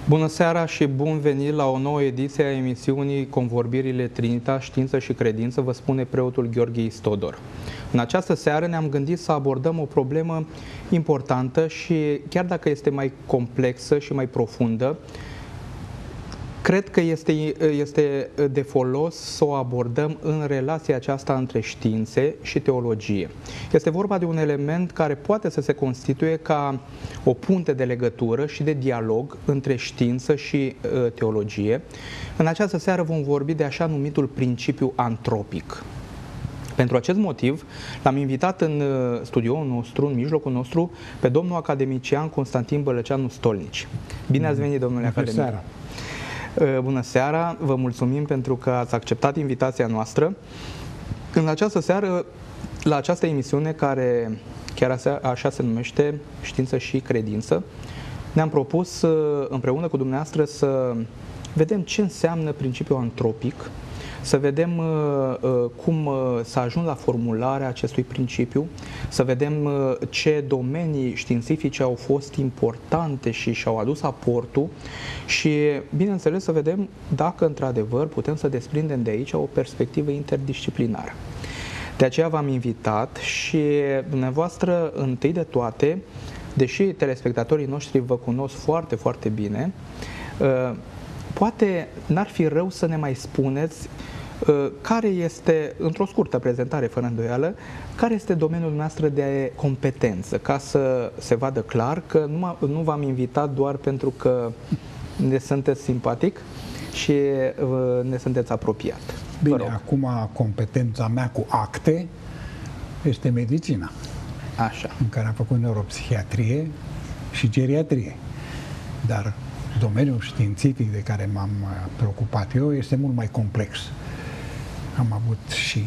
Bună seara și bun venit la o nouă ediție a emisiunii Convorbirile Trinitas, Știință și Credință, vă spune preotul Gheorghe Istodor. În această seară ne-am gândit să abordăm o problemă importantă și chiar dacă este mai complexă și mai profundă, cred că este de folos să o abordăm în relația aceasta între științe și teologie. Este vorba de un element care poate să se constituie ca o punte de legătură și de dialog între știință și teologie. În această seară vom vorbi de așa numitul principiu antropic. Pentru acest motiv, l-am invitat în studioul nostru, în mijlocul nostru, pe domnul academician Constantin Bălăceanu Stolnici. Bine ați venit, domnule academic! Seara. Bună seara, vă mulțumim pentru că ați acceptat invitația noastră. În această seară, la această emisiune care chiar așa se numește, Știință și Credință, ne-am propus împreună cu dumneavoastră să vedem ce înseamnă principiul antropic, să vedem cum s-a ajuns la formularea acestui principiu, să vedem ce domenii științifice au fost importante și și-au adus aportul și, bineînțeles, să vedem dacă, într-adevăr, putem să desprindem de aici o perspectivă interdisciplinară. De aceea v-am invitat și dumneavoastră, întâi de toate, deși telespectatorii noștri vă cunosc foarte, foarte bine, poate n-ar fi rău să ne mai spuneți care este, într-o scurtă prezentare, fără îndoială, care este domeniul noastră de competență, ca să se vadă clar că nu v-am invitat doar pentru că ne sunteți simpatic și ne sunteți apropiat. Bine, acum competența mea cu acte este medicina, așa, în care am făcut neuropsihiatrie și geriatrie, dar domeniul științific de care m-am preocupat eu este mult mai complex. Am avut și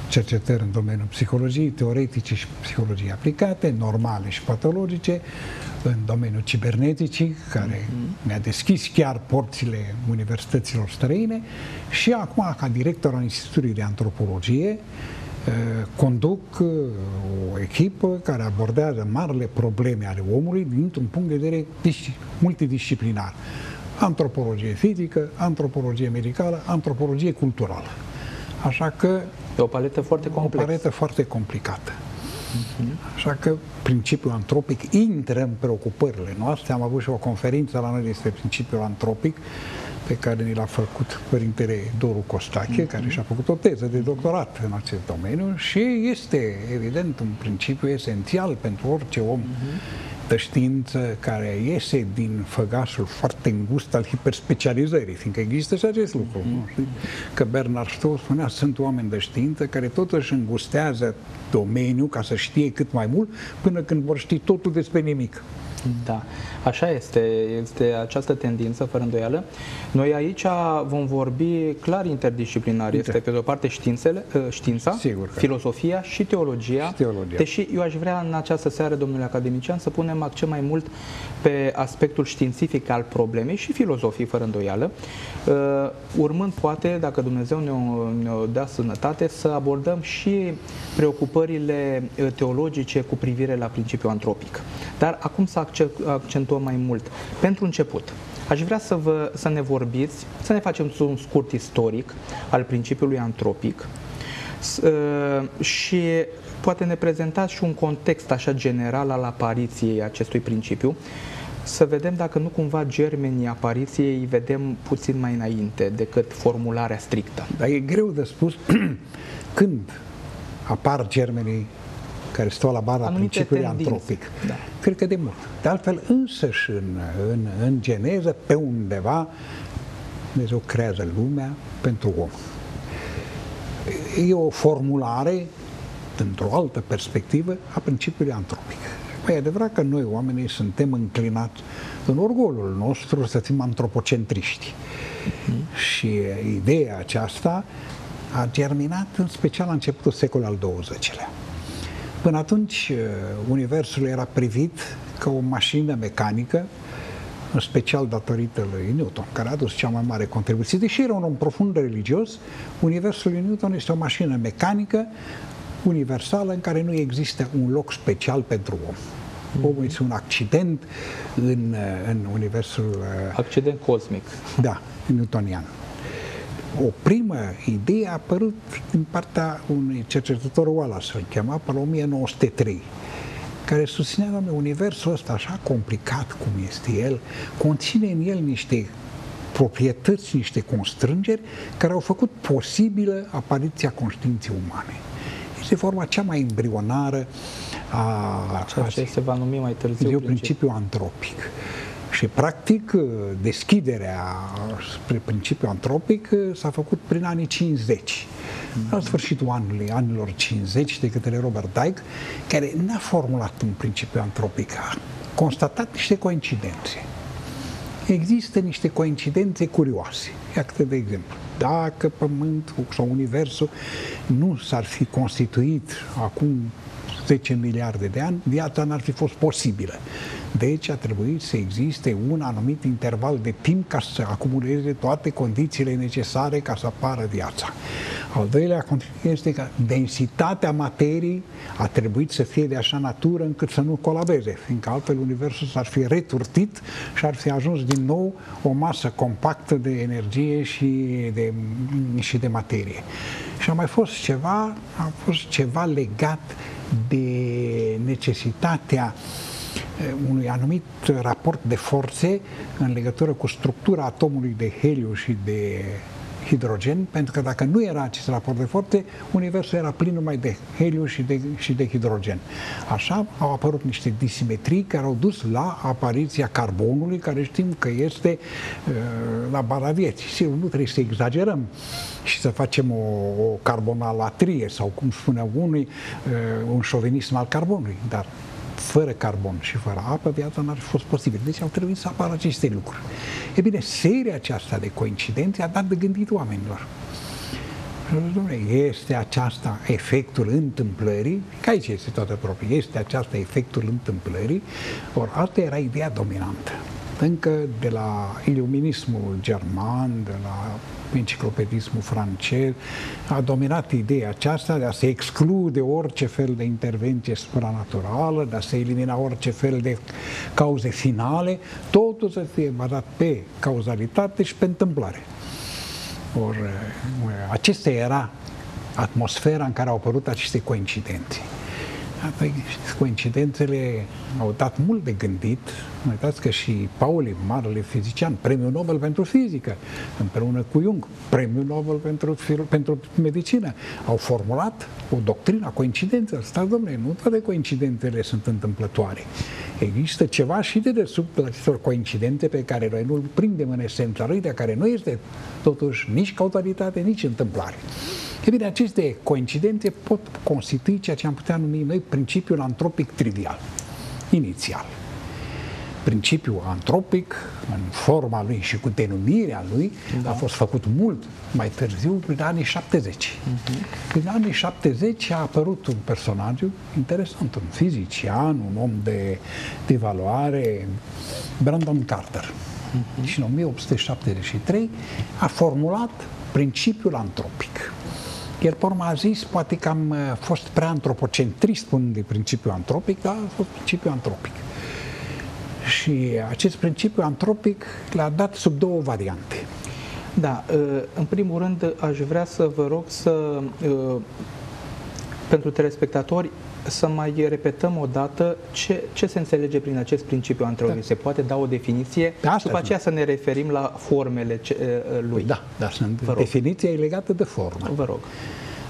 cercetări în domeniul psihologiei teoretice și psihologiei aplicate, normale și patologice, în domeniul ciberneticii, care mi-a deschis chiar porțile universităților străine, și acum, ca director al Institutului de Antropologie, conduc o echipă care abordează marile probleme ale omului dintr-un punct de vedere multidisciplinar. Antropologie fizică, antropologie medicală, antropologie culturală. Așa că e o paletă foarte complexă. O paletă foarte complicată. Așa că principiul antropic intră în preocupările noastre. Am avut și o conferință la noi despre principiul antropic pe care ni l-a făcut părintele Doru Costache, care și-a făcut o teză de doctorat în acest domeniu și este, evident, un principiu esențial pentru orice om de știință care iese din făgașul foarte îngust al hiperspecializării, fiindcă există și acest lucru. Că Bernard Shaw spunea, sunt oameni de știință care totuși îngustează domeniul ca să știe cât mai mult, până când vor ști totul despre nimic. Da, așa este această tendință, fără îndoială. Noi aici vom vorbi clar interdisciplinar. Este pe de o parte știința, filosofia și teologia. Deși eu aș vrea în această seară, domnule academician, să punem accent mai mult pe aspectul științific al problemei și filozofii, fără îndoială, urmând poate, dacă Dumnezeu ne-o dea sănătate, să abordăm și preocupările teologice cu privire la principiul antropic. Dar acum să accentuăm mai mult. Pentru început, aș vrea să ne vorbiți, să ne facem un scurt istoric al principiului antropic și poate ne prezentați și un context așa general al apariției acestui principiu, să vedem dacă nu cumva germenii apariției vedem puțin mai înainte decât formularea strictă. Dar e greu de spus când apar germenii care stau la baza principiului antropic. Da. Cred că de mult. De altfel, însăși în geneză, pe undeva, Dumnezeu creează lumea pentru om. E o formulare, într-o altă perspectivă, a principiului antropic. E adevărat că noi, oamenii, suntem înclinați în orgolul nostru să fim antropocentriști. Și ideea aceasta a germinat în special la începutul secolului al XX-lea. Până atunci, universul era privit ca o mașină mecanică, în special datorită lui Newton, care a adus cea mai mare contribuție. Deși era un om profund religios, universul lui Newton este o mașină mecanică universală în care nu există un loc special pentru om. Omul este un accident în universul... Accident cosmic. Da, newtonian. O primă idee a apărut din partea unui cercetător Wallace, îl chema pe la 1903, care susținea, doamne, universul ăsta așa complicat cum este el, conține în el niște proprietăți, niște constrângeri care au făcut posibilă apariția conștiinței umane. Este forma cea mai embrionară a ceea ce se va numi mai târziu principiul antropic. Și, practic, deschiderea spre principiul antropic s-a făcut prin anii 50. La sfârșitul anilor 50, de către Robert Dicke, care n-a formulat un principiu antropic, a constatat niște coincidențe. Există niște coincidențe curioase. Iată, de exemplu, dacă Pământul sau Universul nu s-ar fi constituit acum 10 miliarde de ani, viața n-ar fi fost posibilă. Deci a trebuit să existe un anumit interval de timp ca să acumuleze toate condițiile necesare ca să apară viața. Al doilea este că densitatea materiei a trebuit să fie de așa natură încât să nu colabeze, fiindcă altfel universul s-ar fi returtit și ar fi ajuns din nou o masă compactă de energie și de materie. Și a mai fost ceva legat de necesitatea unui anumit raport de forțe în legătură cu structura atomului de heliu și de hidrogen, pentru că dacă nu era acest raport de forțe, universul era plin numai de heliu și de hidrogen. Așa au apărut niște disimetrii care au dus la apariția carbonului, care știm că este la baza vieții. Sigur, nu trebuie să exagerăm și să facem o carbonalatrie sau, cum spunea unui, un șovinism al carbonului, dar fără carbon și fără apă, viața n-ar fi fost posibil. Deci au trebuit să apară aceste lucruri. E bine, seria aceasta de coincidențe a dat de gândit oamenilor. Este aceasta efectul întâmplării? Că aici este toată proprie. Este aceasta efectul întâmplării? Ori asta era ideea dominantă. Încă de la iluminismul german, de la enciclopedismul francez, a dominat ideea aceasta de a se exclude orice fel de intervenție supranaturală, de a se elimina orice fel de cauze finale, totul să fie bazat pe cauzalitate și pe întâmplare. Ori acesta era atmosfera în care au apărut aceste coincidențe. Coincidențele au dat mult de gândit. Nu uitați că și Pauli, marele fizician, premiul Nobel pentru fizică, împreună cu Jung, premiul Nobel pentru medicină, au formulat o doctrină a coincidențelor. Stați, domnule, nu toate coincidențele sunt întâmplătoare. Există ceva și de desubt acestor coincidențe pe care noi nu-l prindem în esența lui, de care nu este totuși nici cauzalitate, nici întâmplare. E bine, aceste coincidențe pot constitui ceea ce am putea numi noi principiul antropic trivial, inițial. Principiul antropic, în forma lui și cu denumirea lui, a fost făcut mult mai târziu, prin anii 70. Prin anii 70 a apărut un personaj interesant, un fizician, un om de valoare, Brandon Carter. Și în 1873 a formulat principiul antropic. Iar pe urmă a zis, poate că am fost prea antropocentrist spunând de principiul antropic, dar a fost principiul antropic. Și acest principiu antropic l-a dat sub două variante. Da, în primul rând aș vrea să vă rog să, pentru telespectatori, să mai repetăm o dată ce se înțelege prin acest principiu antropic. Se poate da o definiție și după aceea să ne referim la formele lui. Da, definiția e legată de formă. Vă rog.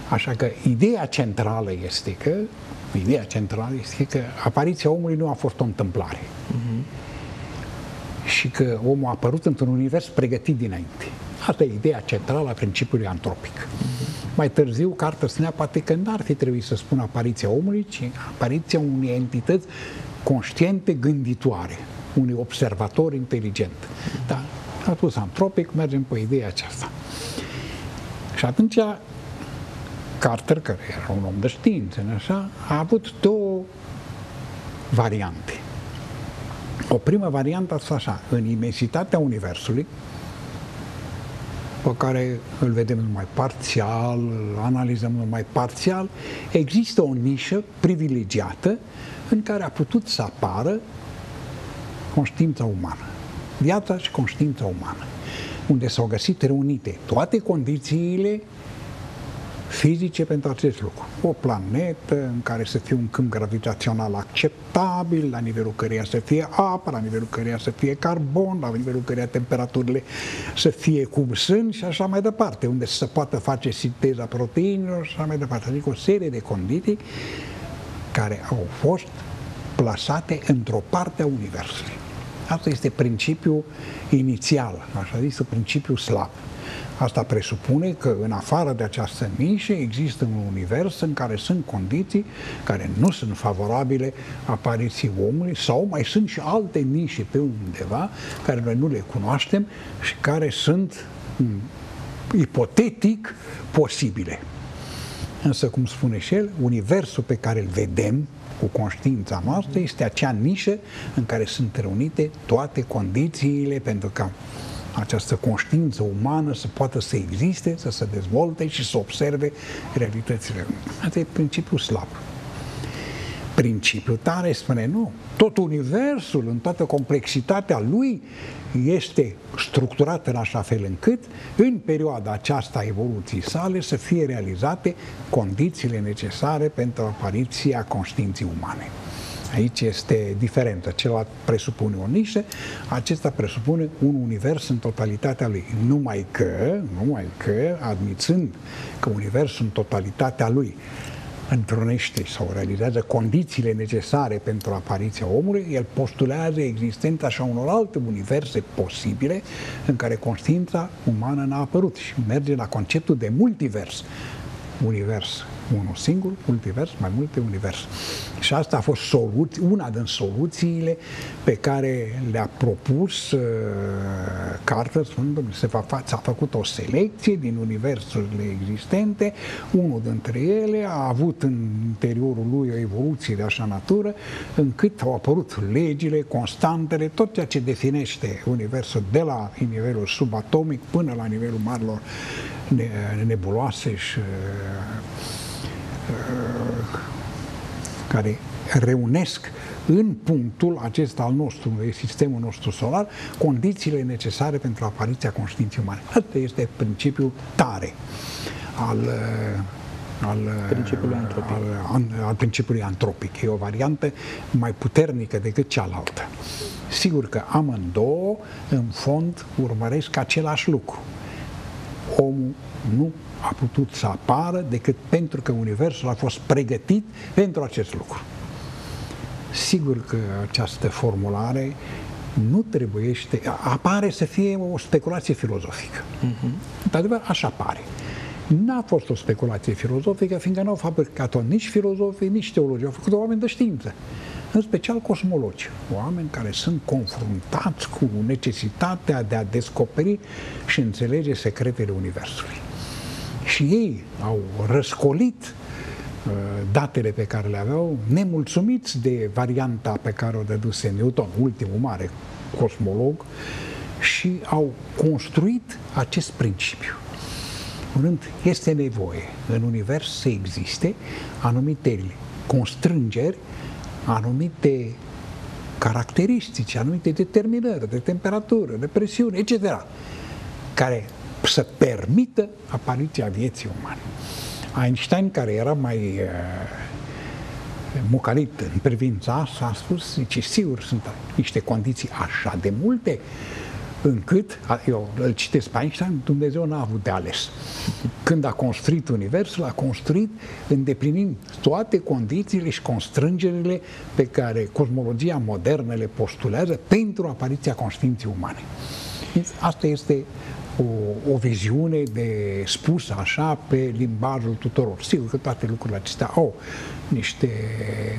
Așa că ideea centrală este că apariția omului nu a fost o întâmplare. Și că omul a apărut într-un univers pregătit dinainte. Asta e ideea centrală a principiului antropic. Mai târziu, Carter spunea poate că n-ar fi trebuit să spună apariția omului, ci apariția unei entități conștiente, gânditoare, unui observator inteligent. Dar a spus antropic, mergem pe ideea aceasta. Și atunci Carter, care era un om de știință, așa, a avut două variante. O primă variantă a fost așa: în imensitatea Universului, pe care îl vedem numai parțial, îl analizăm numai parțial, există o nișă privilegiată în care a putut să apară conștiința umană, viața și conștiința umană, unde s-au găsit reunite toate condițiile fizice pentru acest lucru. O planetă în care să fie un câmp gravitațional acceptabil, la nivelul căreia să fie apă, la nivelul căreia să fie carbon, la nivelul căreia temperaturile să fie cum sunt și așa mai departe, unde să poată face sinteza proteinilor și așa mai departe. Adică o serie de condiții care au fost plasate într-o parte a Universului. Asta este principiul inițial, așa zis, principiul slab. Asta presupune că în afară de această nișă există un univers în care sunt condiții care nu sunt favorabile apariției omului sau mai sunt și alte nișe pe undeva care noi nu le cunoaștem și care sunt ipotetic posibile. Însă, cum spune și el, universul pe care îl vedem cu conștiința noastră este acea nișă în care sunt reunite toate condițiile pentru ca această conștiință umană să poată să existe, să se dezvolte și să observe realitățile. Asta e principiul slab. Principiul tare spune, nu, tot universul, în toată complexitatea lui, este structurat în așa fel încât, în perioada aceasta a evoluției sale, să fie realizate condițiile necesare pentru apariția conștiinței umane. Aici este diferență. Celălalt presupune o nișă, acesta presupune un univers în totalitatea lui. Numai că, admițând că universul în totalitatea lui întrunește sau realizează condițiile necesare pentru apariția omului, el postulează existența și a unor alte universe posibile în care conștiința umană n-a apărut și merge la conceptul de multivers. Univers unul singur, multivers, mai multe univers. Și asta a fost una din soluțiile pe care le-a propus Carter, spunând, s-a făcut o selecție din universurile existente, unul dintre ele a avut în interiorul lui o evoluție de așa natură, încât au apărut legile, constantele, tot ceea ce definește universul de la nivelul subatomic până la nivelul marilor nebuloase și care reunesc în punctul acesta al nostru, de sistemul nostru solar, condițiile necesare pentru apariția conștiinței umane. Asta este principiul tare al principiului antropic. E o variantă mai puternică decât cealaltă. Sigur că amândouă, în fond, urmăresc același lucru. Omul nu a putut să apară decât pentru că universul a fost pregătit pentru acest lucru. Sigur că această formulare nu trebuiește, apare să fie o speculație filozofică. Într-adevăr, așa pare. N-a fost o speculație filozofică, fiindcă n-au fabricat-o nici filozofii, nici teologii, au făcut oameni de știință, în special cosmologi, oameni care sunt confruntați cu necesitatea de a descoperi și înțelege secretele universului. Și ei au răscolit datele pe care le aveau, nemulțumiți de varianta pe care o dăduse Newton, ultimul mare cosmolog, și au construit acest principiu. Este nevoie în univers să existe anumite constrângeri, anumite caracteristici, anumite determinări de temperatură, de presiune, etc., care să permită apariția vieții umane. Einstein, care era mai mucalit în privința asta, a spus, zice, sigur, sunt niște condiții așa de multe, încât, eu îl citesc pe Einstein, Dumnezeu n-a avut de ales. Când a construit universul, a construit îndeplinind toate condițiile și constrângerile pe care cosmologia modernă le postulează pentru apariția conștiinței umane. Asta este o viziune de spus așa pe limbajul tuturor. Sigur că toate lucrurile acestea au niște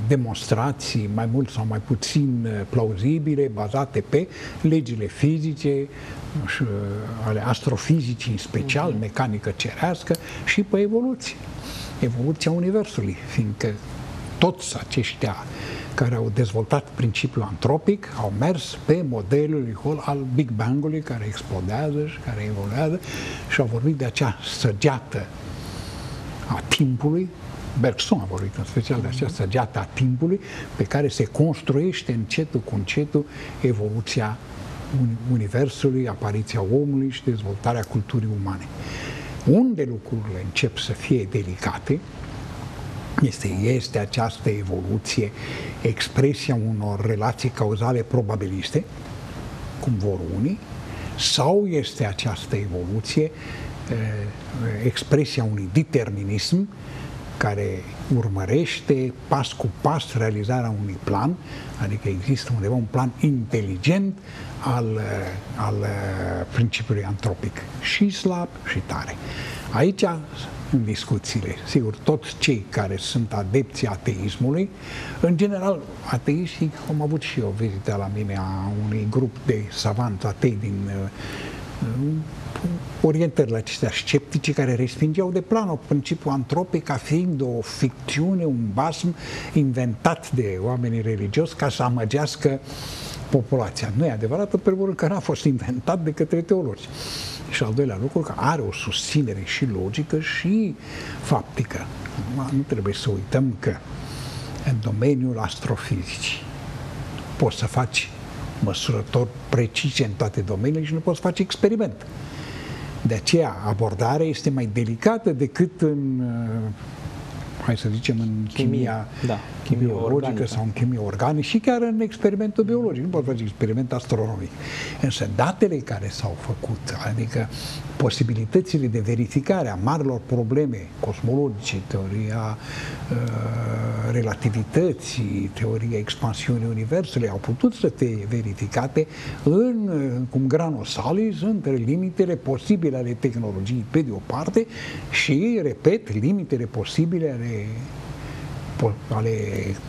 demonstrații mai mult sau mai puțin plauzibile, bazate pe legile fizice și ale astrofizicii, în special mecanică cerească, și pe evoluție. Evoluția Universului, fiindcă toți aceștia care au dezvoltat principiul antropic au mers pe modelul al Big Bang-ului, care explodează și care evoluează, și au vorbit de acea săgeată a timpului. Bergson a vorbit în special de acea săgeată a timpului pe care se construiește încetul cu încetul evoluția Universului, apariția omului și dezvoltarea culturii umane. Unde lucrurile încep să fie delicate este această evoluție, expresia unor relații cauzale probabiliste, cum vor unii, sau este această evoluție expresia unui determinism care urmărește pas cu pas realizarea unui plan, adică există undeva un plan inteligent al principiului antropic, și slab și tare. Aici, în discuțiile, sigur, toți cei care sunt adepții ateismului, în general, ateiștii, am avut și eu vizita la mine a unui grup de savanți atei din orientările acestea sceptice care respingeau de plan principiul antropic ca fiind o ficțiune, un basm inventat de oamenii religioși ca să amăgească populația. Nu e adevărat, în primul rând, că n-a fost inventat de către teologi. Și al doilea lucru, că are o susținere și logică și faptică. Nu trebuie să uităm că în domeniul astrofizicii poți să faci măsurători precise în toate domeniile și nu poți face experiment. De aceea, abordarea este mai delicată decât în, hai să zicem, în chimia biologică sau în chimie organică și chiar în experimentul biologic. Nu poți face experiment astronomic. Însă datele care s-au făcut, adică posibilitățile de verificare a marilor probleme cosmologice, teoria relativității, teoria expansiunii Universului, au putut să fie verificate cum granul salis între limitele posibile ale tehnologiei pe de o parte și, repet, limitele posibile ale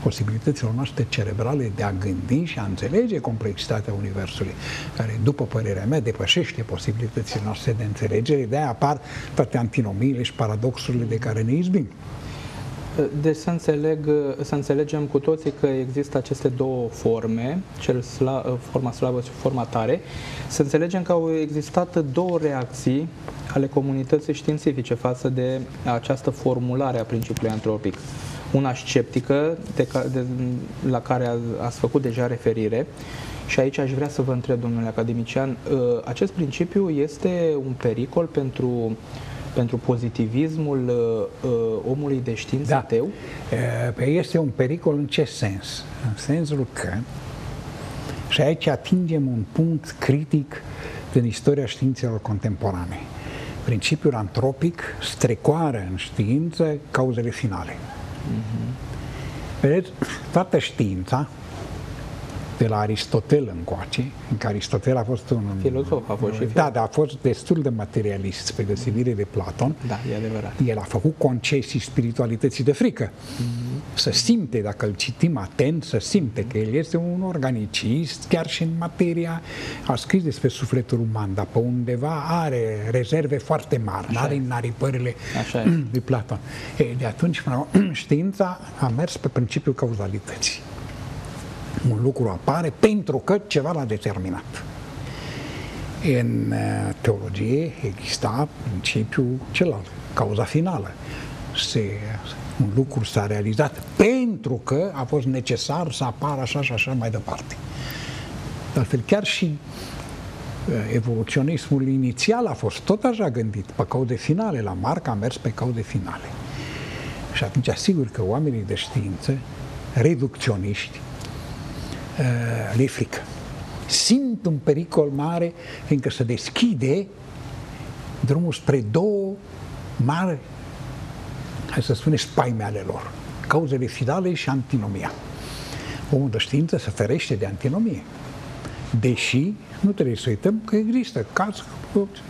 posibilităților noastre cerebrale de a gândi și a înțelege complexitatea Universului, care, după părerea mea, depășește posibilitățile noastre de înțelegere, de-aia apar toate antinomiile și paradoxurile de care ne izbim. Deci să înțelegem cu toții că există aceste două forme, forma slavă și forma tare, să înțelegem că au existat două reacții ale comunității științifice față de această formulare a principiului antropic. Una sceptică, la care ați făcut deja referire, și aici aș vrea să vă întreb, domnule academician, acest principiu este un pericol pentru pozitivismul omului de știință ateu? Este un pericol în ce sens? În sensul că, și aici atingem un punct critic din istoria științelor contemporane. Principiul antropic strecoară în știință cauzele finale. Vedeți, toată știința, de la Aristotel încoace, în care Aristotel a fost un filozof, a fost și filozof. Da, dar a fost destul de materialist, spre deosebire de Platon. Da, e adevărat. El a făcut concesii spiritualității de frică. Să simte, dacă îl citim atent, să simte că el este un organicist, chiar și în materia, a scris despre sufletul uman, dar pe undeva are rezerve foarte mari, n-are înaripările lui Platon. De atunci, știința a mers pe principiul cauzalității. Un lucru apare pentru că ceva l-a determinat. În teologie exista principiul celălalt, cauza finală. Un lucru s-a realizat pentru că a fost necesar să apară așa și așa mai departe. De altfel, chiar și evoluționismul inițial a fost tot așa gândit, pe cauze finale. La Marc a mers pe cauze finale. Și atunci, sigur că oamenii de știință, reducționiști, le frică. Simt un pericol mare, fiindcă se deschide drumul spre două mari, hai să spunem, spaime ale lor. Cauzele finale și antinomia. Omul de știință se ferește de antinomie. Deși, nu trebuie să uităm că există caz,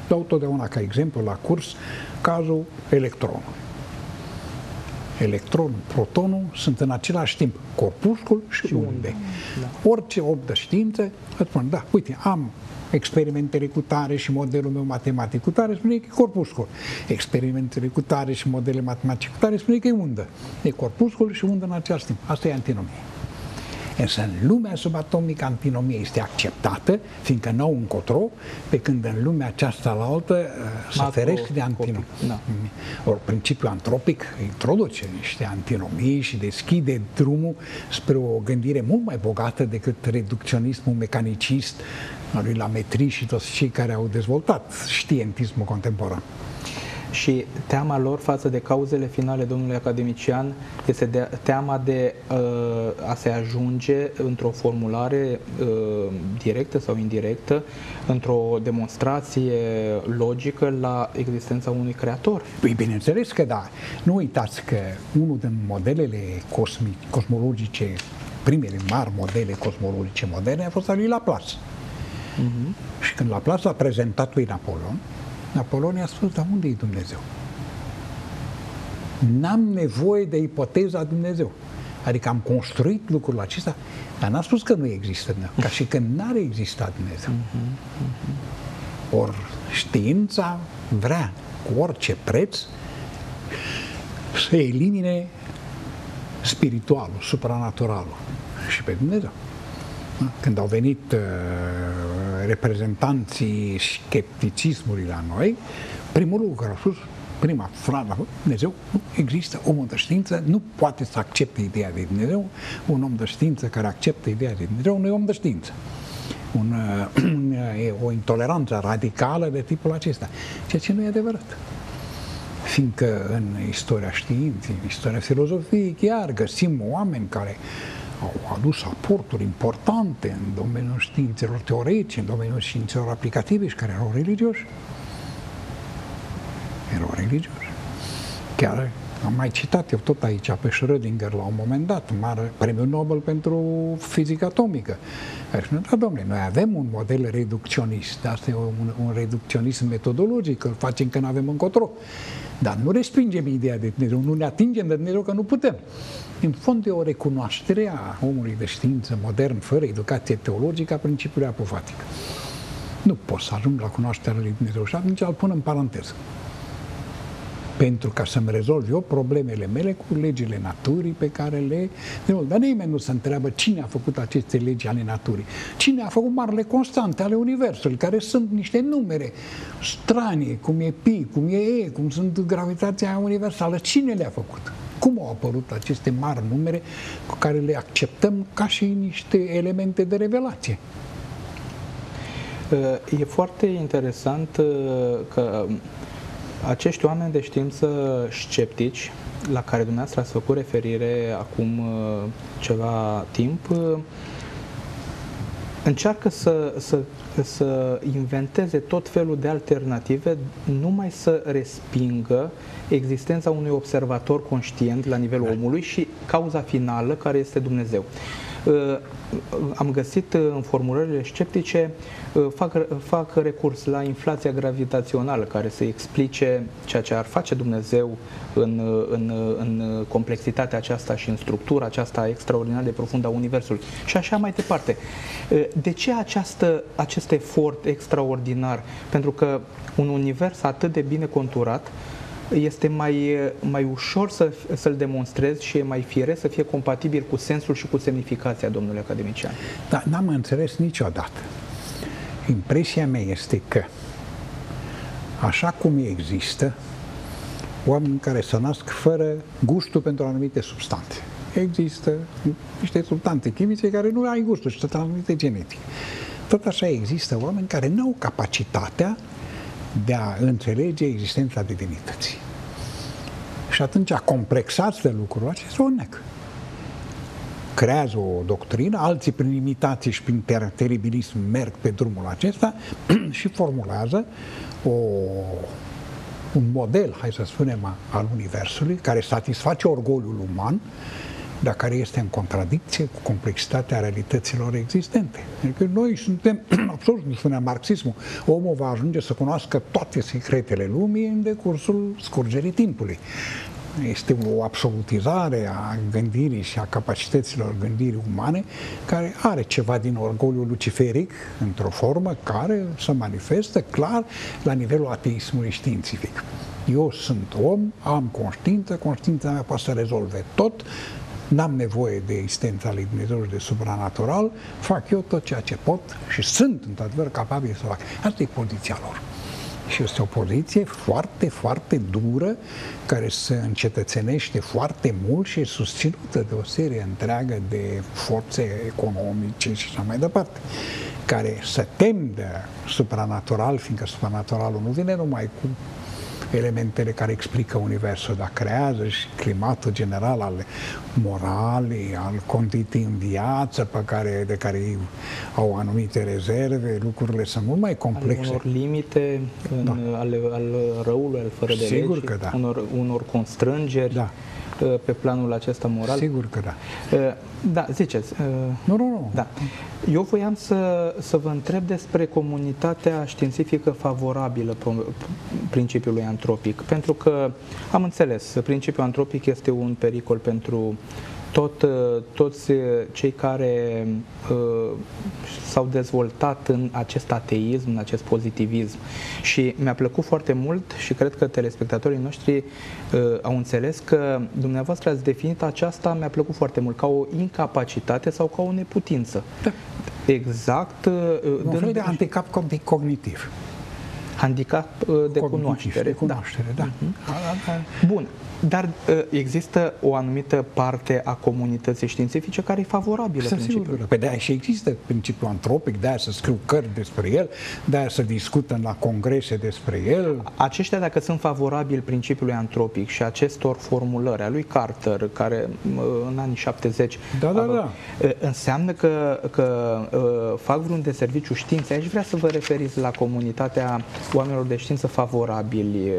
dau totdeauna ca exemplu la curs, cazul electronului. Electronul, protonul sunt în același timp corpuscul și unde. Da. Orice om de știință îți spune, da, uite, am experimentele cu tare și modelul meu matematic cu tare, spune că e corpuscul. Experimentele cu tare și modelele matematice cu tare, spune că e undă. E corpuscul și undă în același timp. Asta e antinomie. Însă în lumea subatomică antinomia este acceptată, fiindcă n-au încotro, pe când în lumea aceasta la altă se ferește de antinomie. Da. Ori principiul antropic introduce niște antinomii și deschide drumul spre o gândire mult mai bogată decât reducționismul mecanicist al lui Lametri și toți cei care au dezvoltat știentismul contemporan. Și teama lor față de cauzele finale, domnule academician, este teama de a se ajunge într-o formulare directă sau indirectă, într-o demonstrație logică la existența unui creator. Păi bineînțeles că da. Nu uitați că unul din modelele cosmologice, primele mari modele cosmologice moderne, a fost al lui Laplace. Și când Laplace a prezentat lui Napoleon i-a spus, dar unde e Dumnezeu? N-am nevoie de ipoteza Dumnezeu. Adică am construit lucrul acesta, dar n-a spus că nu există Dumnezeu, ca și că n-are existat Dumnezeu. Ori știința vrea cu orice preț să elimine spiritualul, supranaturalul și pe Dumnezeu. Când au venit reprezentanții scepticismului la noi, primul lucru care au spus, prima frază, Dumnezeu nu există, omul de știință nu poate să accepte ideea de Dumnezeu, un om de știință care acceptă ideea de Dumnezeu nu e om de știință. O intoleranță radicală de tipul acesta, ceea ce nu e adevărat. Fiindcă în istoria științei, în istoria filozofiei, chiar găsim oameni care au adus aporturi importante în domeniul științelor teoretice, în domeniul științelor aplicative și care erau religioși. Erau religioși. Chiar am mai citat eu tot aici pe Schrödinger la un moment dat, mare premiu Nobel pentru fizică atomică. Care spune, da, domnule, noi avem un model reducționist, asta e un reducționism metodologic, îl facem că nu avem încotro. Dar nu respingem ideea de Dumnezeu, nu ne atingem de Dumnezeu că nu putem. În fond e o recunoaștere a omului de știință modern, fără educație teologică, a principiului apofatic. Nu pot să ajung la cunoașterea lui Dumnezeu și atunci îl pun în paranteză. Pentru ca să-mi rezolv eu problemele mele cu legile naturii pe care le... Dar nimeni nu se întreabă cine a făcut aceste legi ale naturii. Cine a făcut marile constante ale universului, care sunt niște numere stranie, cum e pi, cum e e, cum sunt gravitația universală. Cine le-a făcut? Cum au apărut aceste mari numere cu care le acceptăm ca și niște elemente de revelație? E foarte interesant că acești oameni de știință sceptici, la care dumneavoastră ați făcut referire acum ceva timp, încearcă să inventeze tot felul de alternative, numai să respingă existența unui observator conștient la nivelul omului și cauza finală, care este Dumnezeu. Am găsit în formulările sceptice, fac recurs la inflația gravitațională, care să explice ceea ce ar face Dumnezeu în complexitatea aceasta și în structura aceasta extraordinar de profundă a Universului. Și așa mai departe. De ce acest efort extraordinar? Pentru că un univers atât de bine conturat este mai ușor să-l demonstrezi și e mai firesc să fie compatibil cu sensul și cu semnificația, domnule academician. Da, n-am înțeles niciodată. Impresia mea este că, așa cum există oameni care se nasc fără gustul pentru anumite substanțe. Există niște substanțe chimice care nu ai gustul și sunt anumite genetice. Tot așa există oameni care nu au capacitatea de a înțelege existența divinității. Și atunci, complexați de lucrul acesta, o neg. Creează o doctrină, alții prin imitație și prin teribilism merg pe drumul acesta și formulează un model, hai să spunem, al Universului, care satisface orgoliul uman, dar care este în contradicție cu complexitatea realităților existente. Adică noi suntem, absolut, nu spunea marxismul, omul va ajunge să cunoască toate secretele lumii în decursul scurgerii timpului. Este o absolutizare a gândirii și a capacităților gândirii umane care are ceva din orgoliul luciferic într-o formă care se manifestă clar la nivelul ateismului științific. Eu sunt om, am conștiință, conștiința mea poate să rezolve tot, n-am nevoie de existența lui Dumnezeu și de supranatural, fac eu tot ceea ce pot și sunt într-adevăr capabil să fac. Asta e poziția lor. Și este o poziție foarte, foarte dură, care se încetățenește foarte mult și e susținută de o serie întreagă de forțe economice și așa mai departe, care se tem de supranatural, fiindcă supranaturalul nu vine numai cu elementele care explică universul, dar creează și climatul general al moralii, al condiției în viață de care ei au anumite rezerve, lucrurile sunt mult mai complexe. Unor limite al răului, al fără de Sigur legi, că da. unor constrângeri pe planul acesta moral. Sigur că da. Da, ziceți. Nu. Da. Eu voiam să vă întreb despre comunitatea științifică favorabilă principiului antropic, pentru că am înțeles, principiul antropic este un pericol pentru toți cei care s-au dezvoltat în acest ateism, în acest pozitivism. Și mi-a plăcut foarte mult și cred că telespectatorii noștri au înțeles că dumneavoastră ați definit aceasta, mi-a plăcut foarte mult, ca o incapacitate sau ca o neputință. Da. Exact. Un fel de handicap cognitiv. Handicap de cunoaștere. De cunoaștere, da. Bun. Dar există o anumită parte a comunității științifice care e favorabilă principiului. Păi de-aia și există principiul antropic, de-aia să scriu cărți despre el, de-aia să discută la congrese despre el. Aceștia, dacă sunt favorabili principiului antropic și acestor formulări a lui Carter, care în anii 70 înseamnă că fac vreun de serviciu științei. Aici vrea să vă referiți la comunitatea oamenilor de știință favorabili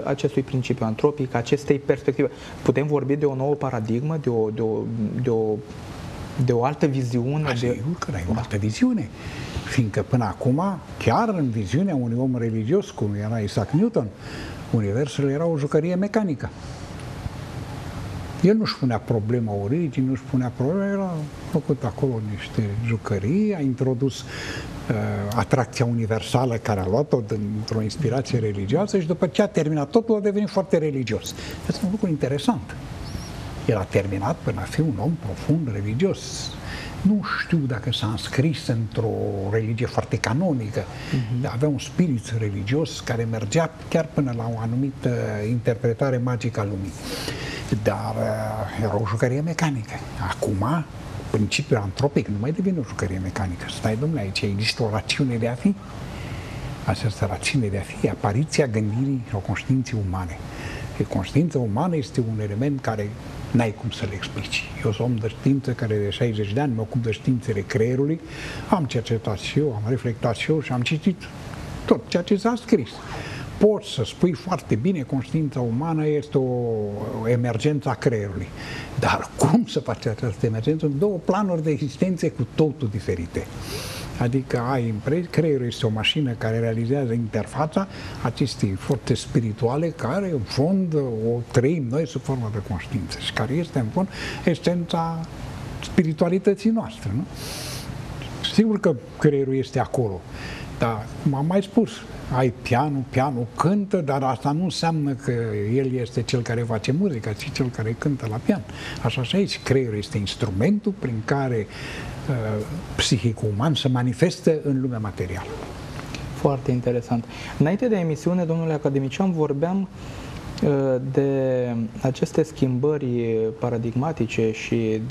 acestui principiu antropic, acestei perspective. Putem vorbi de o nouă paradigmă, de o altă viziune? Sigur că e o altă viziune, fiindcă până acum, chiar în viziunea unui om religios, cum era Isaac Newton, universul era o jucărie mecanică. El nu-și punea problema originii, nu-și punea problema, era făcut acolo niște jucării, a introdus atracția universală care a luat-o dintr-o inspirație religioasă și după ce a terminat totul a devenit foarte religios. Asta e un lucru interesant. El a terminat până a fi un om profund religios. Nu știu dacă s-a înscris într-o religie foarte canonică, dar avea un spirit religios care mergea chiar până la o anumită interpretare magică a lumii. Dar era o jucărie mecanică. Acum, principiul antropic nu mai devine o jucărie mecanică. Stai, domnule, aici există o rațiune de a fi. Această rațiune de a fi, apariția gândirii sau conștiinței umane. Conștiința umană este un element care n-ai cum să le explici. Eu sunt om de știință care de 60 de ani mă ocup de științele creierului, am cercetat și eu, am reflectat și eu și am citit tot ceea ce s-a scris. Poți să spui foarte bine, conștiința umană este o emergență a creierului. Dar cum să faci această emergență? În două planuri de existențe cu totul diferite. Adică creierul este o mașină care realizează interfața acestei forțe spirituale care în fond o trăim noi sub formă de conștiință și care este în fond esența spiritualității noastre. Nu? Sigur că creierul este acolo, dar cum am mai spus, ai pianul cântă, dar asta nu înseamnă că el este cel care face muzica, ci cel care cântă la pian. Așa și aici, creierul este instrumentul prin care psihicul uman se manifestă în lumea materială. Foarte interesant. Înainte de emisiune, domnule academician, vorbeam de aceste schimbări paradigmatice și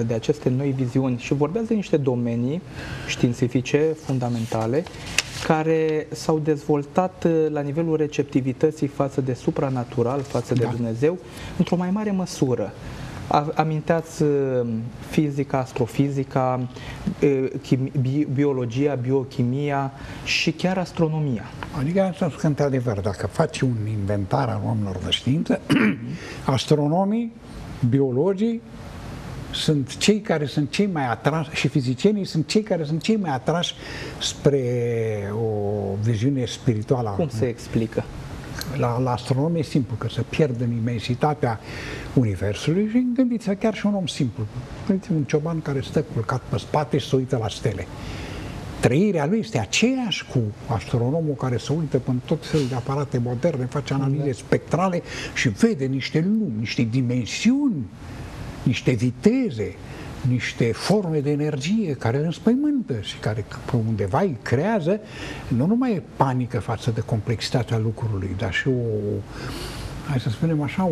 de aceste noi viziuni și vorbeați de niște domenii științifice fundamentale care s-au dezvoltat la nivelul receptivității față de supranatural, față de Dumnezeu, într-o mai mare măsură. Aminteați fizica, astrofizica, biologia, biochimia și chiar astronomia. Adică asta că, într-adevăr, dacă faci un inventar al oamenilor de știință, astronomii, biologii sunt cei care sunt cei mai atrași și fizicienii sunt cei care sunt cei mai atrași spre o viziune spirituală. Cum se explică? La astronomie e simplu, că se pierd în imensitatea universului și gândiți-vă chiar și un om simplu. Gândiți-vă un cioban care stă culcat pe spate și se uită la stele. trăirea lui este aceeași cu astronomul care se uită până tot felul de aparate moderne, face analize spectrale și vede niște lumi, niște dimensiuni, niște viteze, niște forme de energie care îl înspăimântă și care pe undeva îi creează nu numai panică față de complexitatea lucrului, dar și hai să spunem așa,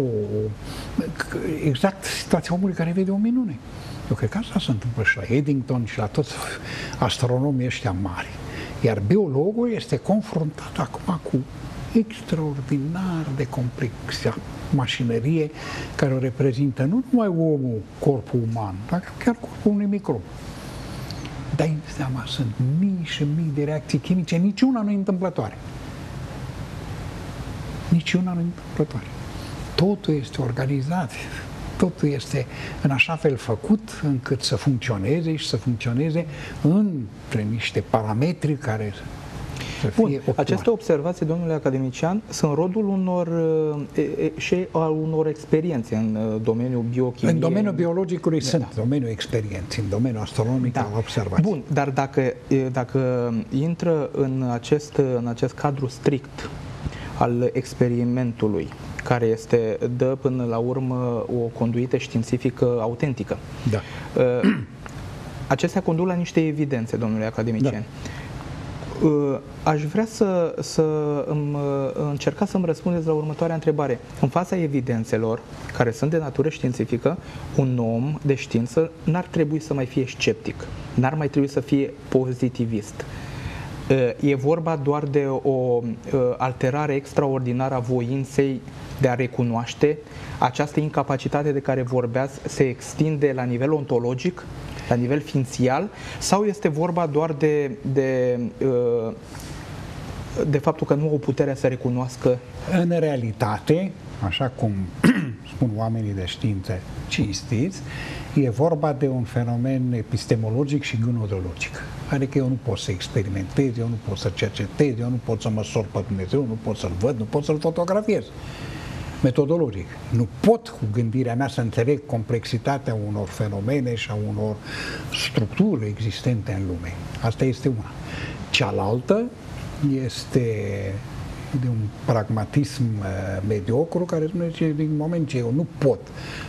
exact situația omului care vede o minune. Eu cred că asta se întâmplă și la Eddington și la toți astronomii ăștia mari. Iar biologul este confruntat acum cu extraordinar de complexă mașinărie care o reprezintă nu numai omul, corpul uman, dar chiar corpul unui microb. Dai seama, sunt mii și mii de reacții chimice, niciuna nu e întâmplătoare. Niciuna nu e întâmplătoare. Totul este organizat, totul este în așa fel făcut încât să funcționeze și să funcționeze între niște parametri care să fie optimali. Aceste observații, domnule academician, sunt rodul și al unor experiențe în domeniul biochimiei. În domeniul biologicului sunt, în domeniul experienței, în domeniul astronomic al observației. Bun, dar dacă intră în acest cadru strict al experimentului, care dă până la urmă o conduită științifică autentică. Da. Acestea conduc la niște evidențe, domnule academician. Da. Aș vrea încercați să-mi răspundeți la următoarea întrebare. În fața evidențelor, care sunt de natură științifică, un om de știință n-ar trebui să mai fie sceptic, n-ar mai trebui să fie pozitivist. E vorba doar de o alterare extraordinară a voinței de a recunoaște. Această incapacitate de care vorbeați se extinde la nivel ontologic, la nivel ființial, sau este vorba doar de faptul că nu au puterea să recunoască? În realitate, așa cum spun oamenii de știință cinstiți, e vorba de un fenomen epistemologic și gânodologic. Adică eu nu pot să experimentez, eu nu pot să cercetez, eu nu pot să măsor pe Dumnezeu, nu pot să-L văd, nu pot să-L fotografiez. Metodologic. Nu pot cu gândirea mea să înțeleg complexitatea unor fenomene și a unor structuri existente în lume. Asta este una. Cealaltă este de un pragmatism mediocru care spune că din moment ce eu nu pot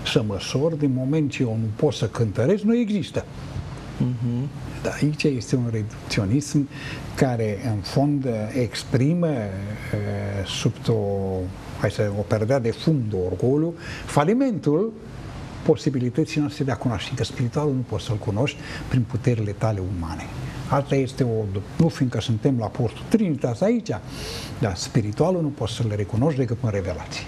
să măsor, din moment ce eu nu pot să cântăresc, nu există. Dar aici este un reducționism care în fond exprimă sub o perdea de fum de orgoliu falimentul posibilității noastre de a cunoaște, că spiritualul nu poți să-l cunoști prin puterile tale umane. Asta este nu fiindcă suntem la portul Trinitas aici, dar spiritualul nu poți să-l recunoști decât în revelație.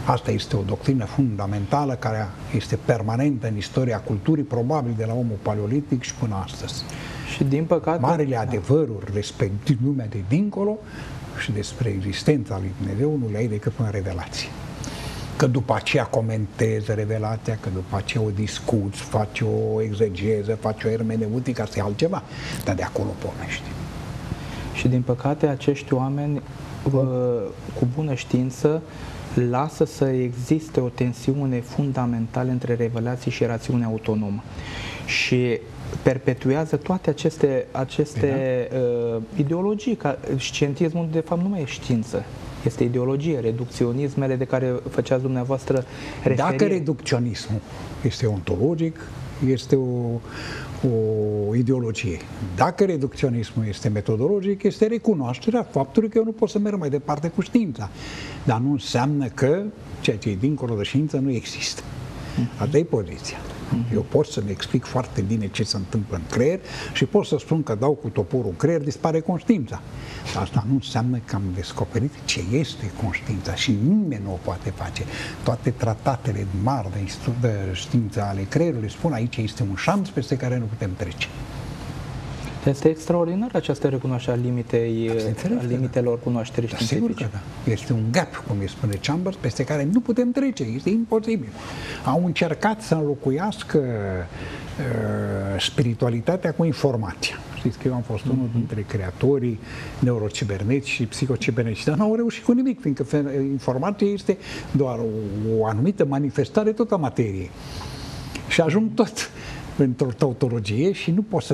Asta este o doctrină fundamentală care este permanentă în istoria culturii, probabil de la omul paleolitic și până astăzi. Și din păcate... Marele adevăruri despre lumea de dincolo și despre existența lui Dumnezeu nu le ai decât în revelație. Că după aceea comentezi revelația, că după aceea o discuți, faci o exegeză, faci o ermeneutică, asta e altceva, dar de acolo pornești. Și din păcate acești oameni cu bună știință lasă să existe o tensiune fundamentală între revelație și rațiune autonomă și perpetuează toate aceste ideologii. Scientismul de fapt nu mai e știință, este ideologie, reducționismele de care făceați dumneavoastră referire. Dacă reducționismul este ontologic, este o ideologie. Dacă reducționismul este metodologic, este recunoașterea faptului că eu nu pot să merg mai departe cu știința. Dar nu înseamnă că ceea ce e dincolo de știință nu există. Asta e poziția. Eu pot să-mi explic foarte bine ce se întâmplă în creier și pot să spun că dau cu toporul în creier, dispare conștiința. Asta nu înseamnă că am descoperit ce este conștiința și nimeni nu o poate face. Toate tratatele mari de știință ale creierului spun aici este un șanț peste care nu putem trece. Este extraordinar această recunoaștere a limitelor cunoașterii științifice. Sigur că da. Este un gap, cum îi spune Chambers, peste care nu putem trece. Este imposibil. Au încercat să înlocuiască spiritualitatea cu informația. Știți că eu am fost unul dintre creatorii neurocibernetici și psihocibernetici, dar n-au reușit cu nimic, fiindcă informația este doar o anumită manifestare tot a materiei. Și ajung tot într-o tautologie și nu poate să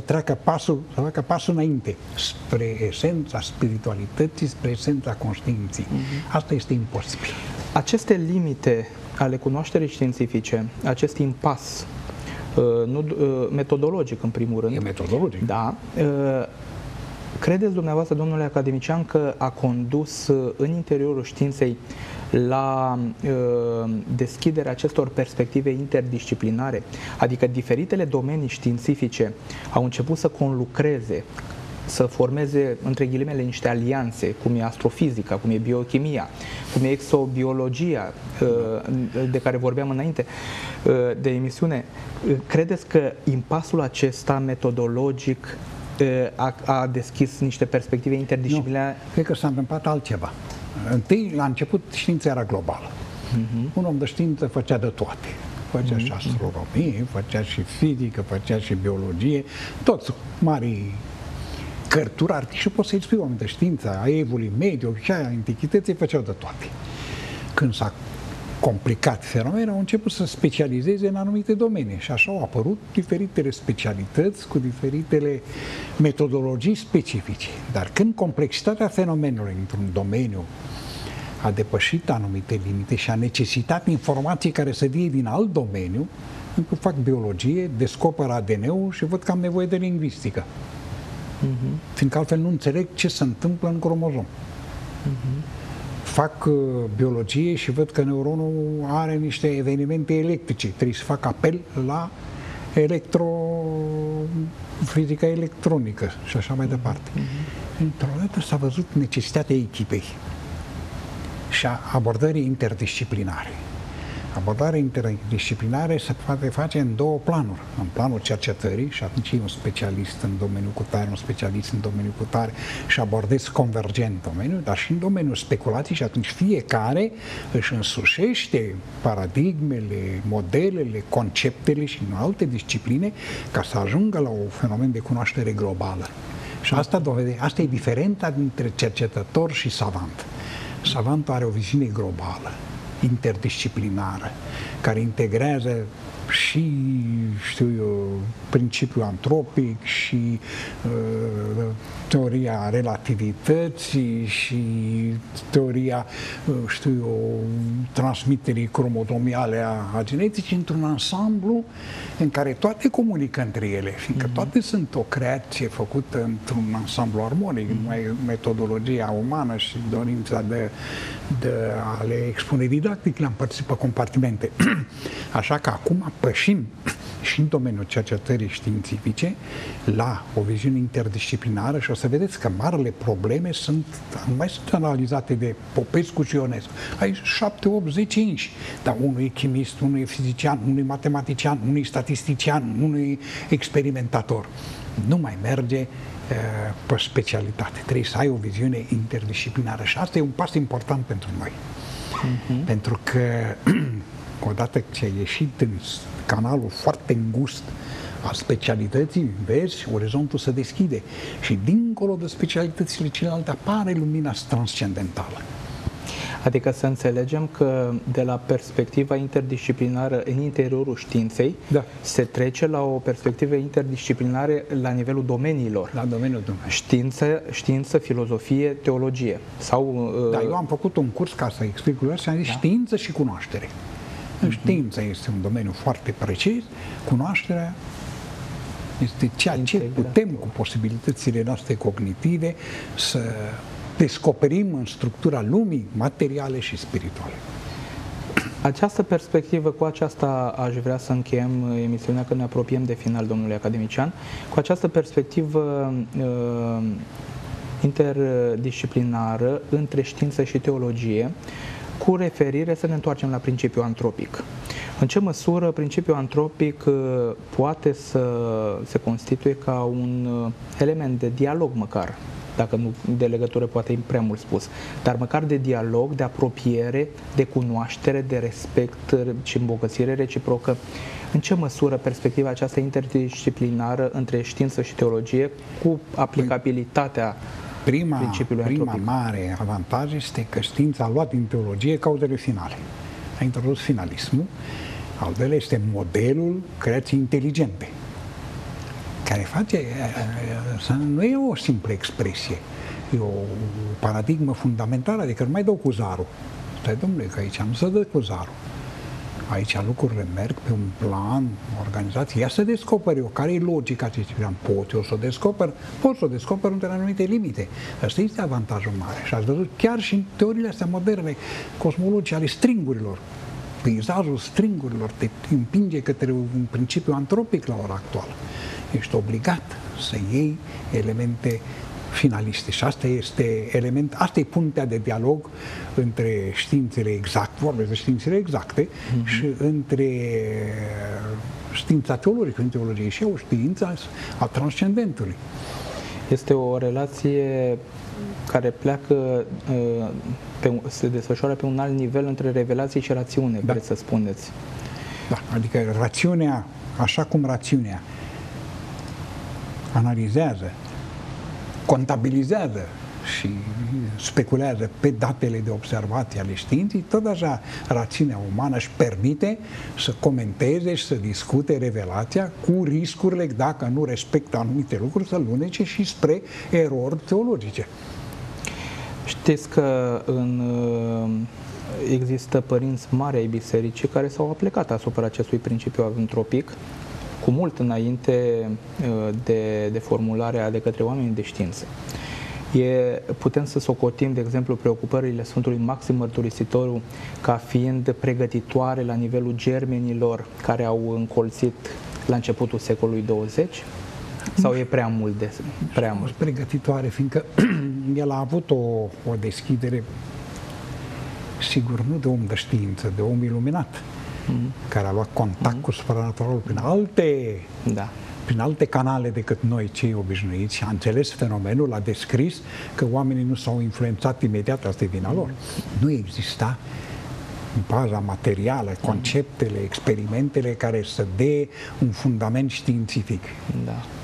facă pasul înainte spre esența spiritualității, spre esența conștiinței. Asta este imposibil. Aceste limite ale cunoașterii științifice, acest impas metodologic în primul rând. E metodologic. Da. Credeți dumneavoastră, domnule academician, că a condus în interiorul științei la deschiderea acestor perspective interdisciplinare? Adică diferitele domenii științifice au început să conlucreze, să formeze, între ghilimele, niște alianțe, cum e astrofizica, cum e biochimia, cum e exobiologia, de care vorbeam înainte de emisiune. Credeți că impasul acesta metodologic a deschis niște perspective interdisciplinare? Nu, cred că s-a întâmplat altceva. Întâi, la început, știința era globală. Un om de știință făcea de toate. Făcea și astronomie, făcea și fizică, făcea și biologie, toți mari cărturari, și poți să-i spui oameni de știință, a evului mediu și a antichității, făceau de toate. Când s-a complicat fenomenul, au început să specializeze în anumite domenii și așa au apărut diferitele specialități cu diferitele metodologii specifice. Dar când complexitatea fenomenului într-un domeniu a depășit anumite limite și a necesitat informații care să vie din alt domeniu, încă fac biologie, descoper ADN-ul și văd că am nevoie de lingvistică. Fiindcă altfel nu înțeleg ce se întâmplă în cromozom. Fac biologie și văd că neuronul are niște evenimente electrice. Trebuie să fac apel la fizica electronică și așa mai departe. Într-o dată s-a văzut necesitatea echipei și a abordării interdisciplinare. Abordarea interdisciplinare se poate face în două planuri. În planul cercetării, și atunci e un specialist în domeniul cutare, un specialist în domeniul cutare și abordezi convergent domeniul, dar și în domeniul speculației, și atunci fiecare își însușește paradigmele, modelele, conceptele și în alte discipline ca să ajungă la un fenomen de cunoaștere globală. Și asta e diferența dintre cercetător și savant. Savantul are o viziune globală, interdisciplinară, care integrează și, știu eu, principiul antropic și teoria relativității și teoria, știu eu, transmiterii cromozomiale a geneticii într-un ansamblu în care toate comunică între ele, fiindcă toate sunt o creație făcută într-un ansamblu armonic, numai metodologia umană și dorința de a le expune didactic le-am împărțit pe compartimente. Așa că acum pășim și în domeniul cercetării științifice la o viziune interdisciplinară și o să vedeți că marile probleme nu mai sunt analizate de Popescu și Ionescu. Ai 7, 8, 10 inși, dar unul e chimist, unul e fizician, unul e matematician, unul e statistician, unul e experimentator. Nu mai merge pe specialitate. Trebuie să ai o viziune interdisciplinară și asta e un pas important pentru noi. Pentru că odată ce ai ieșit în canalul foarte îngust al specialității, vezi, orizontul se deschide și dincolo de specialitățile celelalte apare lumina transcendentală. Adică să înțelegem că de la perspectiva interdisciplinară în interiorul științei se trece la o perspectivă interdisciplinară la nivelul domeniilor. La domeniul Știință, filozofie, teologie. Da, eu am făcut un curs ca să explic lucrurile și am zis știință și cunoaștere. Știința este un domeniu foarte precis, cunoașterea este ceea ce putem cu posibilitățile noastre cognitive să descoperim în structura lumii materiale și spirituale. Această perspectivă, cu aceasta aș vrea să încheiem emisiunea, că ne apropiem de final, domnule academician. Cu această perspectivă interdisciplinară între știință și teologie, cu referire să ne întoarcem la principiul antropic. În ce măsură principiul antropic poate să se constituie ca un element de dialog măcar, dacă nu de legătură poate e prea mult spus, dar măcar de dialog, de apropiere, de cunoaștere, de respect și îmbogățire reciprocă? În ce măsură perspectiva aceasta interdisciplinară între știință și teologie, cu aplicabilitatea principiului antropic? Prima mare avantaj este că știința a luat din teologie cauzele finale. A introdus finalismul. Al doilea este modelul creației inteligente. care face, nu e o simplă expresie, e o paradigmă fundamentală, adică nu mai dau cu zarul. Stai, domnule, că aici nu se dă cu zarul. Aici lucrurile merg pe un plan, organizație. Ia să descoperi eu care e logica acestui plan. Pot eu să o descoper? Pot să o descoper între anumite limite. Asta este avantajul mare. Și ați văzut chiar și în teoriile astea moderne, cosmologice, ale stringurilor. Peisajul stringurilor te împinge către un principiu antropic la ora actuală. Ești obligat să iei elemente finaliste. Și asta e puntea de dialog între științele exacte, vorbesc de științele exacte, și între știința teologică, în teologie și o știință a transcendentului. Este o relație care pleacă, se desfășoară pe un alt nivel între revelație și rațiune, vreți să spuneți. Da, adică rațiunea, așa cum rațiunea analizează, contabilizează și speculează pe datele de observație ale științei, tot așa rațiunea umană își permite să comenteze și să discute revelația cu riscurile, dacă nu respectă anumite lucruri, să lunece și spre erori teologice. Știți că există părinți mari ai bisericii care s-au aplicat asupra acestui principiu antropic cu mult înainte de formularea de către oamenii de știință. Putem să socotim, de exemplu, preocupările Sfântului Maxim Mărturisitorul ca fiind pregătitoare la nivelul germenilor care au încolțit la începutul secolului 20? Sau e prea mult? Prea mult? Pregătitoare, fiindcă el a avut o deschidere, sigur, nu de om de știință, de om iluminat, care a luat contact cu supranatural prin alte canale decât noi, cei obișnuiți, și a înțeles fenomenul, a descris că oamenii nu s-au influențat imediat, asta e vina lor. Nu exista în baza materială, conceptele, experimentele care să dea un fundament științific.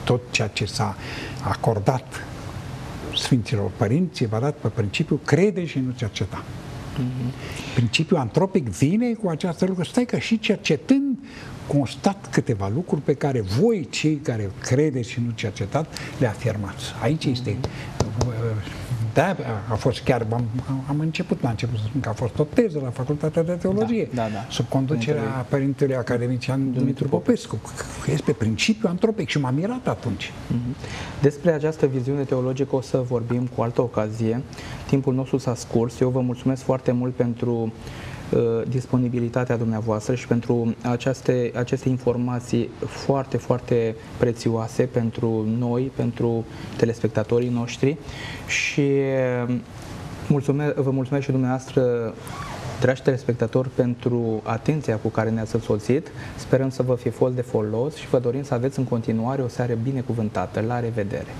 Tot ceea ce s-a acordat Sfinților Părinți v-a dat pe principiul crede și nu cerceta. Principiul antropic vine cu această lucru. Stai că și cercetând constat câteva lucruri pe care voi, cei care credeți și nu cercetați, le afirmați. Aici este... Da, a fost chiar... Am început la început să spun că a fost o teză la Facultatea de Teologie, sub conducerea părintelui academician Dumitru Popescu. Este principiul antropic și m-am mirat atunci. Despre această viziune teologică o să vorbim cu altă ocazie. Timpul nostru s-a scurs. Eu vă mulțumesc foarte mult pentru disponibilitatea dumneavoastră și pentru aceste informații foarte, foarte prețioase pentru noi, pentru telespectatorii noștri, și vă mulțumesc și dumneavoastră, dragi telespectatori, pentru atenția cu care ne-ați însoțit. Sperăm să vă fi fost de folos și vă dorim să aveți în continuare o seară binecuvântată. La revedere!